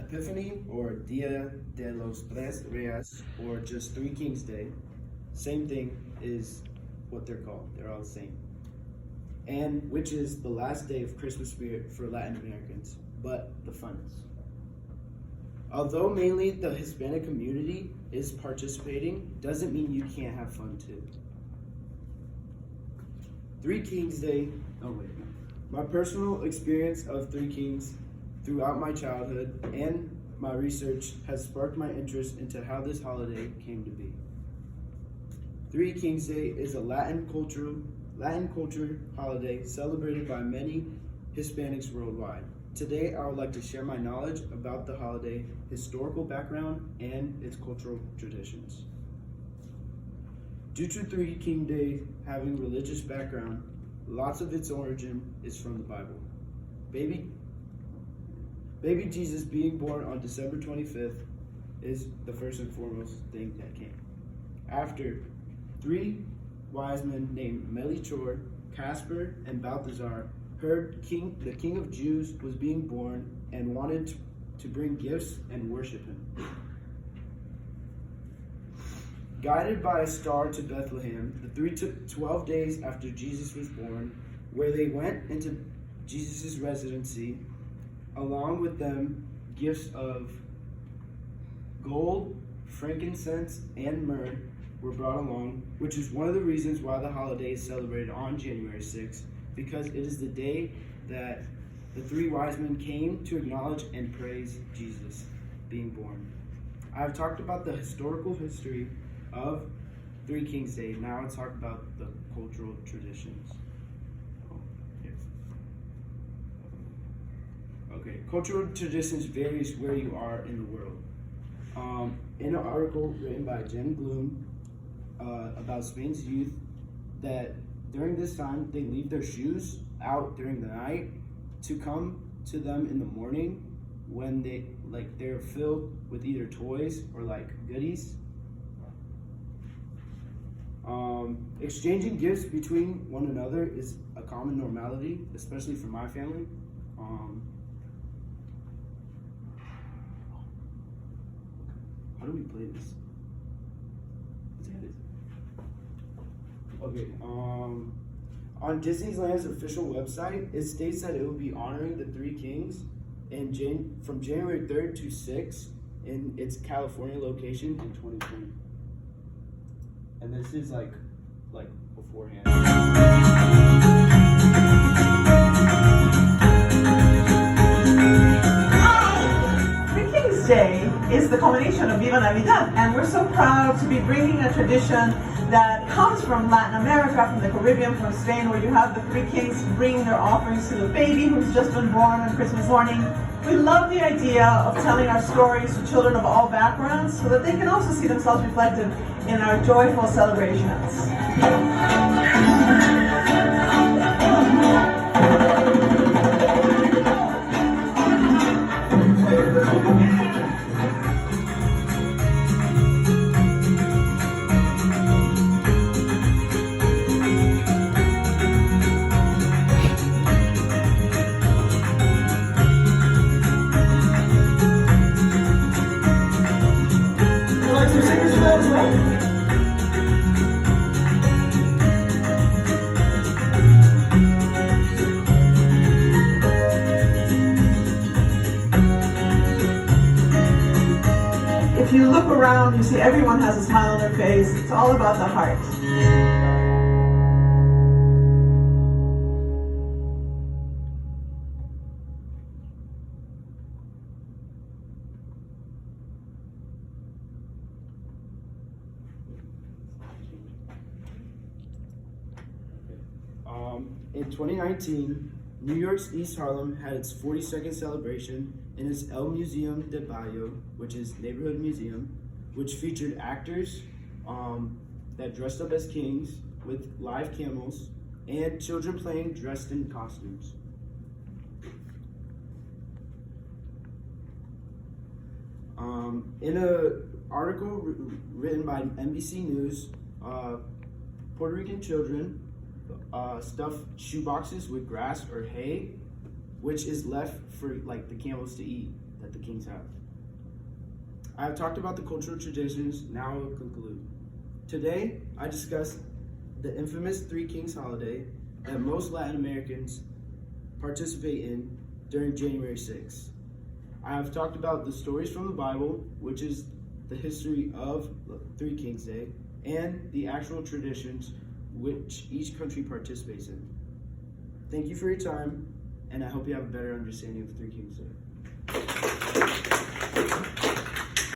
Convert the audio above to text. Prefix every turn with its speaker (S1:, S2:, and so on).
S1: Epiphany, or Dia de los Tres Reyes, or just Three Kings Day, same thing is what they're called. They're all the same. And which is the last day of Christmas spirit for Latin Americans, but the funnest. Although mainly the Hispanic community is participating, doesn't mean you can't have fun too. Three Kings Day, my personal experience of Three Kings throughout my childhood and my research has sparked my interest into how this holiday came to be. Three Kings Day is a Latin culture holiday celebrated by many Hispanics worldwide. Today, I would like to share my knowledge about the holiday, historical background, and its cultural traditions. Due to Three Kings Day having religious background, lots of its origin is from the Bible. Baby Jesus being born on December 25th is the first and foremost thing that came. After, three wise men named Melchior, Casper, and Balthazar heard the king of Jews was being born and wanted to bring gifts and worship him. Guided by a star to Bethlehem, the three took 12 days after Jesus was born, where they went into Jesus' residency. Along with them, gifts of gold, frankincense, and myrrh were brought along, which is one of the reasons why the holiday is celebrated on January 6th, because it is the day that the three wise men came to acknowledge and praise Jesus being born. I have talked about the historical history of Three Kings Day. Now I'll talk about the cultural traditions. Okay, cultural traditions varies where you are in the world. In an article written by Jen Bloom about Spain's youth, that during this time they leave their shoes out during the night to come to them in the morning when they're filled with either toys or goodies. Exchanging gifts between one another is a common normality, especially for my family. How do we play this? Okay, on Disneyland's official website, it states that it will be honoring the Three Kings from January 3rd to 6th in its California location in 2020. And this is like beforehand.
S2: Three Kings Day is the culmination of Viva Navidad, and we're so proud to be bringing a tradition that comes from Latin America, from the Caribbean, from Spain, where you have the three kings bringing their offerings to the baby who's just been born on Christmas morning. We love the idea of telling our stories to children of all backgrounds so that they can also see themselves reflected in our joyful celebrations. If you look around, you see everyone has a smile on their face. It's all about the heart.
S1: In 2019, New York's East Harlem had its 42nd celebration in its El Museo de Barrio, which is neighborhood museum, which featured actors that dressed up as kings with live camels and children playing dressed in costumes. In an article written by NBC News, Puerto Rican children stuff shoeboxes with grass or hay, which is left for the camels to eat. that the kings have. I have talked about the cultural traditions, now I will conclude. Today, I discussed the infamous Three Kings holiday that most Latin Americans participate in during January 6th. I have talked about the stories from the Bible, which is the history of Three Kings Day, and the actual traditions which each country participates in. Thank you for your time, and I hope you have a better understanding of Three Kings Day.